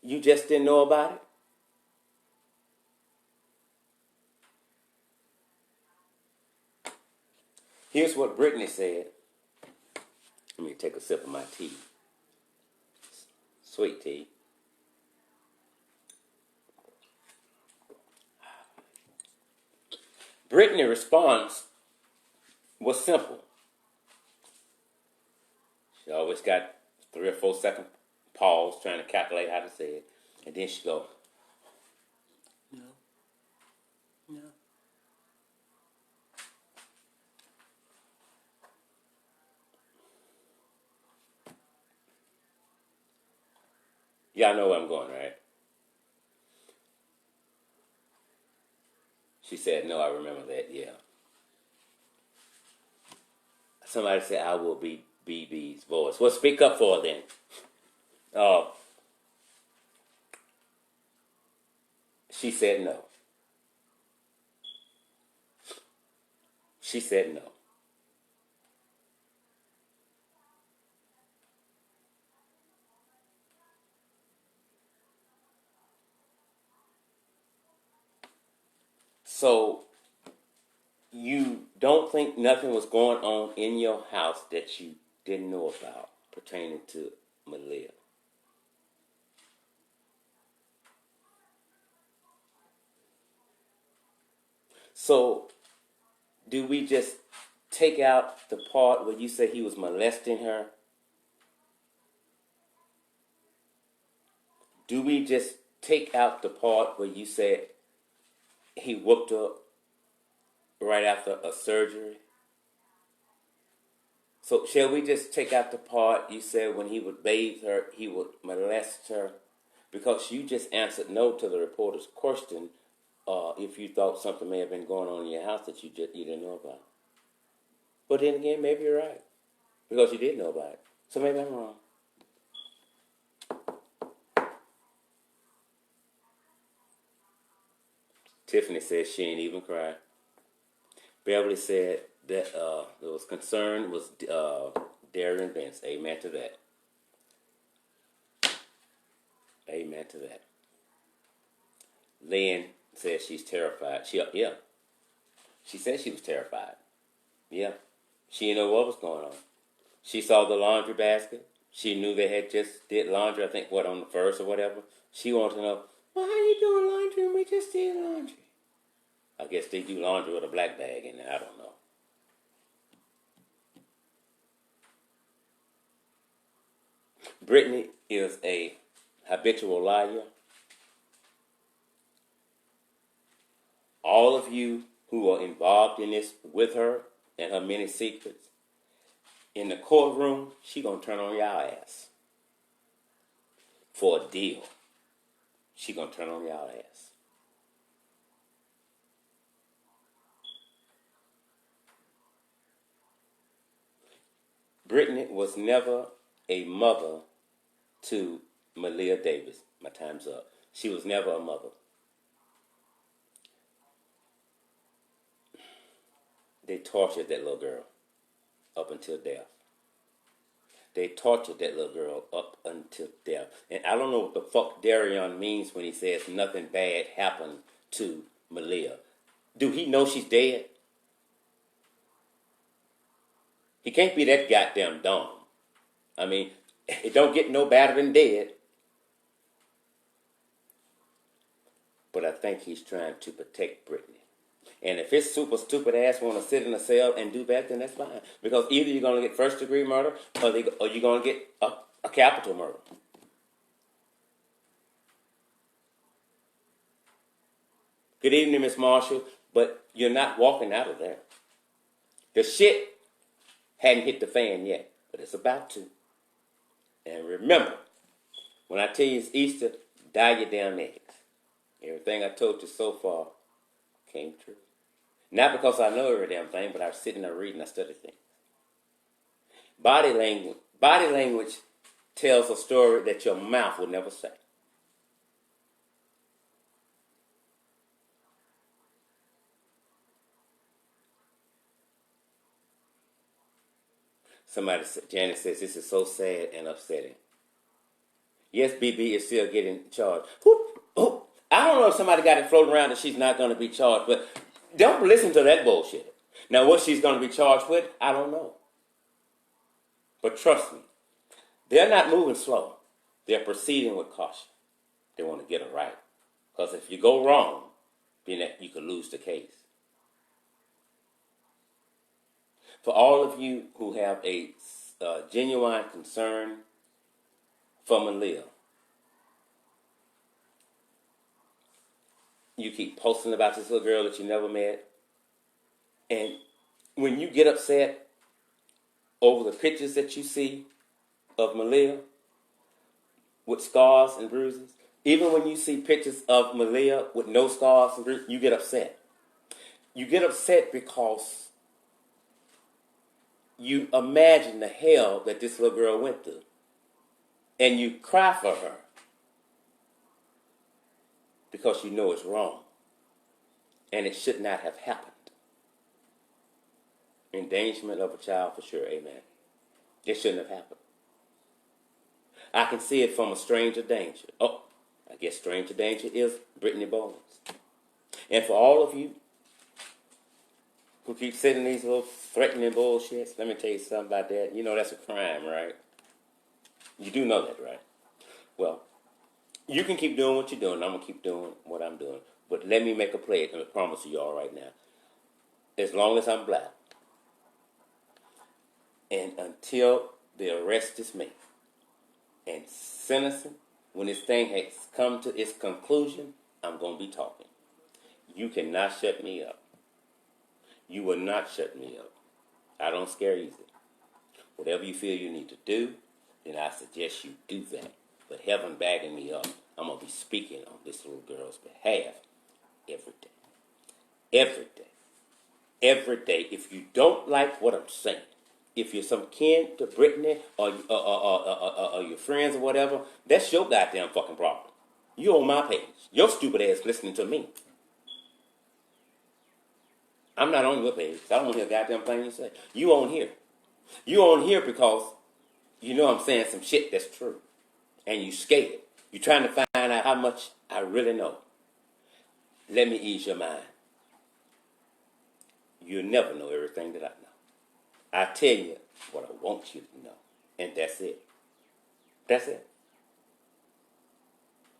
you just didn't know about it? Here's what Brittany said. Let me take a sip of my tea. Sweet tea. Brittany's response was simple. She always got 3 or 4 second pause trying to calculate how to say it. And then she go, no, no. Y'all know where I'm going, right? She said, no, I remember that, yeah. Somebody said, I will be BB's voice. Well, speak up for her then. She said no. She said no. So you don't think nothing was going on in your house that you didn't know about pertaining to Maleah? So do we just take out the part where you say he was molesting her? Do we just take out the part where you said he whooped her right after a surgery? So shall we just take out the part you said when he would bathe her, he would molest her? Because you just answered no to the reporter's question if you thought something may have been going on in your house that you didn't know about. But then again, maybe you're right. Because you did know about it. So maybe I'm wrong. Tiffany said she ain't even cried. Beverly said that there was concern was Darren Vince. Amen to that. Amen to that. Lynn said she's terrified. She said she was terrified. Yeah. She didn't know what was going on. She saw the laundry basket. She knew they had just did laundry, I think, on the first or whatever. She wanted to know, well, how you doing laundry and we just did laundry? I guess they do laundry with a black bag in there. I don't know. Brittany is a habitual liar. All of you who are involved in this with her and her many secrets, in the courtroom, she gonna turn on y'all ass. For a deal. She gonna turn on y'all ass. Brittany was never a mother to Maleah Davis. My time's up. She was never a mother. They tortured that little girl up until death. They tortured that little girl up until death. And I don't know what the fuck Darion means when he says nothing bad happened to Maleah. Do he know she's dead? He can't be that goddamn dumb. I mean, it don't get no better than dead. But I think he's trying to protect Brittany. And if his super stupid ass want to sit in a cell and do that, then that's fine. Because either you're going to get first degree murder or you're going to get a capital murder. Good evening, Miss Marshall. But you're not walking out of there. The shit hadn't hit the fan yet, but it's about to. And remember, when I tell you it's Easter, dye your damn eggs. Everything I told you so far came true. Not because I know every damn thing, but I was sitting there reading, I studied things. Body language tells a story that your mouth will never say. Janet says, this is so sad and upsetting. Yes, BB is still getting charged. I don't know if somebody got it floating around that she's not going to be charged, but don't listen to that bullshit. Now, what she's going to be charged with, I don't know. But trust me, they're not moving slow. They're proceeding with caution. They want to get it right. Because if you go wrong, then you could lose the case. For all of you who have a genuine concern for Maleah, you keep posting about this little girl that you never met. And when you get upset over the pictures that you see of Maleah with scars and bruises, even when you see pictures of Maleah with no scars and bruises, you get upset. You get upset because you imagine the hell that this little girl went through. And you cry for her because you know it's wrong. And it should not have happened. Endangerment of a child for sure, amen. It shouldn't have happened. I can see it from a stranger danger. Oh, I guess stranger danger is Brittany Bowens. And for all of you who keep sending these little threatening bullshits, let me tell you something about that. You know that's a crime, right? You do know that, right? Well, you can keep doing what you're doing. I'm going to keep doing what I'm doing. But let me make a pledge, and I promise you all right now. As long as I'm black, and until the arrest is made, and sentencing, when this thing has come to its conclusion, I'm going to be talking. You cannot shut me up. You will not shut me up. I don't scare easy. Whatever you feel you need to do, then I suggest you do that. But heaven bagging me up, I'm going to be speaking on this little girl's behalf every day. Every day. Every day. If you don't like what I'm saying, if you're some kin to Brittany or your friends or whatever, that's your goddamn fucking problem. You on my page. Your stupid ass listening to me. I'm not on your page. I don't hear a goddamn thing you say. You on here. You on here because you know I'm saying some shit that's true. And you scared. You're trying to find out how much I really know. Let me ease your mind. You'll never know everything that I know. I tell you what I want you to know. And that's it. That's it.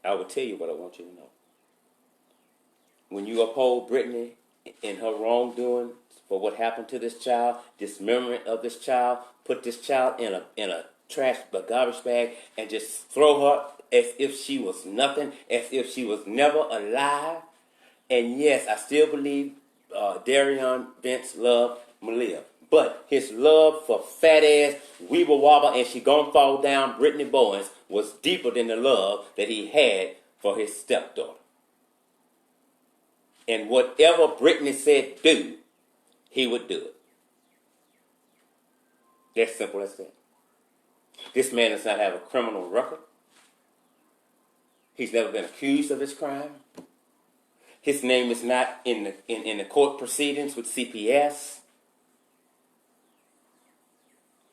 I will tell you what I want you to know. When you uphold Brittany in her wrongdoing for what happened to this child, dismemberment of this child, put this child in a garbage bag, and just throw her as if she was nothing, as if she was never alive. And yes, I still believe Darion Vince loved Maleah. But his love for fat ass, weeble wobble, and she gon' fall down, Brittany Bowens, was deeper than the love that he had for his stepdaughter. And whatever Brittany said do, he would do it. That's simple as that. This man does not have a criminal record. He's never been accused of this crime. His name is not in the court proceedings with CPS.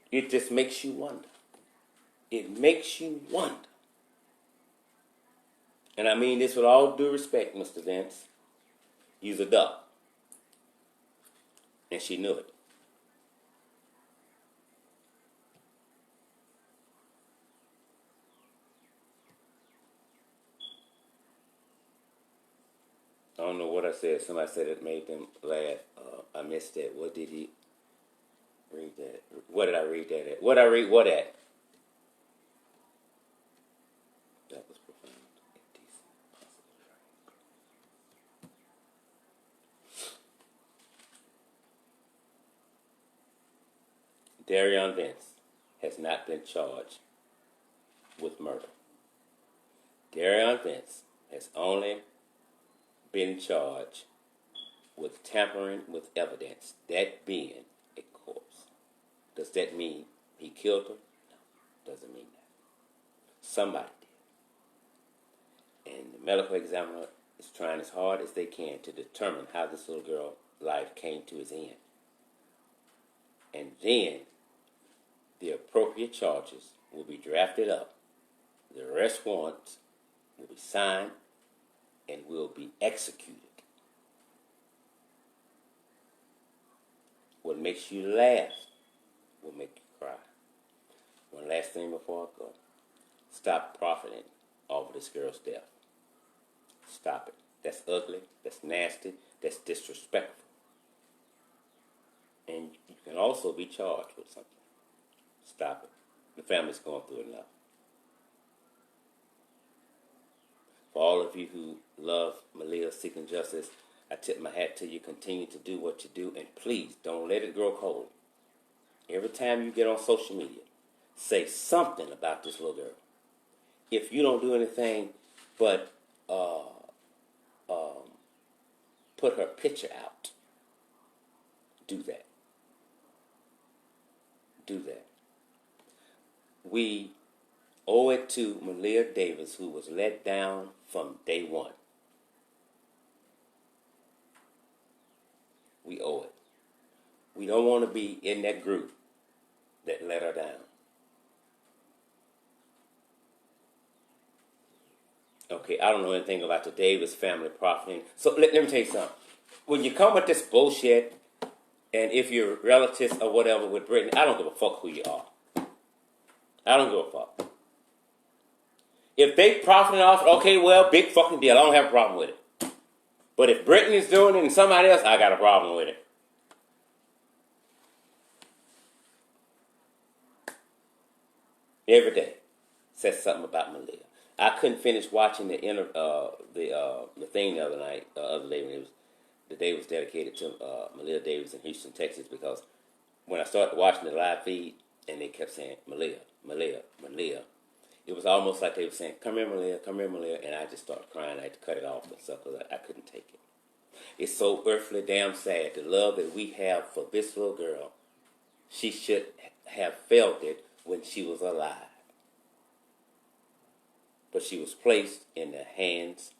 It just makes you wonder. it makes you wonder. And I mean this with all due respect, Mr. Vince. You's a duck. And she knew it. I don't know what I said. Somebody said it made them laugh. I missed that. What did he read that? What did I read that at? What did I read what at? That was profound. Darion Vince has not been charged with murder. Darion Vince has only been charged with tampering with evidence, that being a corpse. Does that mean he killed her? No, doesn't mean that. Somebody did. And the medical examiner is trying as hard as they can to determine how this little girl's life came to its end. And then the appropriate charges will be drafted up. The arrest warrants will be signed and will be executed. What makes you laugh will make you cry. One last thing before I go. Stop profiting off of this girl's death. Stop it. That's ugly. That's nasty. That's disrespectful. And you can also be charged with something. Stop it. The family's going through enough. For all of you who love Maleah seeking justice, I tip my hat to you. Continue to do what you do, and please don't let it grow cold. Every time you get on social media, say something about this little girl. If you don't do anything but put her picture out, do that. Do that. We owe it to Maleah Davis, who was let down from day one. We owe it. We don't want to be in that group that let her down. Okay, I don't know anything about the Davis family profiting. So let me tell you something. When you come with this bullshit, and if you're relatives or whatever with Brittany, I don't give a fuck who you are. I don't give a fuck. If they profiting off it, okay, well, big fucking deal. I don't have a problem with it. But if Brittany's doing it and somebody else, I got a problem with it. Every day says something about Maleah. I couldn't finish watching the thing the other night, other day when it was the day was dedicated to Maleah Davis in Houston, Texas, because when I started watching the live feed and they kept saying Maleah, Maleah, Maleah, it was almost like they were saying, "Come here, Maleah, come here, Maleah," and I just started crying. I had to cut it off and stuff because I couldn't take it. It's so earthly damn sad. The love that we have for this little girl, she should have felt it when she was alive. But she was placed in the hands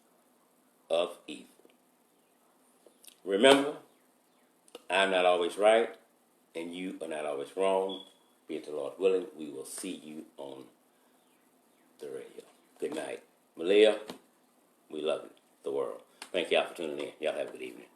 of evil. Remember, I'm not always right, and you are not always wrong. Be it the Lord willing, we will see you on the radio. Good night. Maleah, we love you, the world. Thank y'all for tuning in. Y'all have a good evening.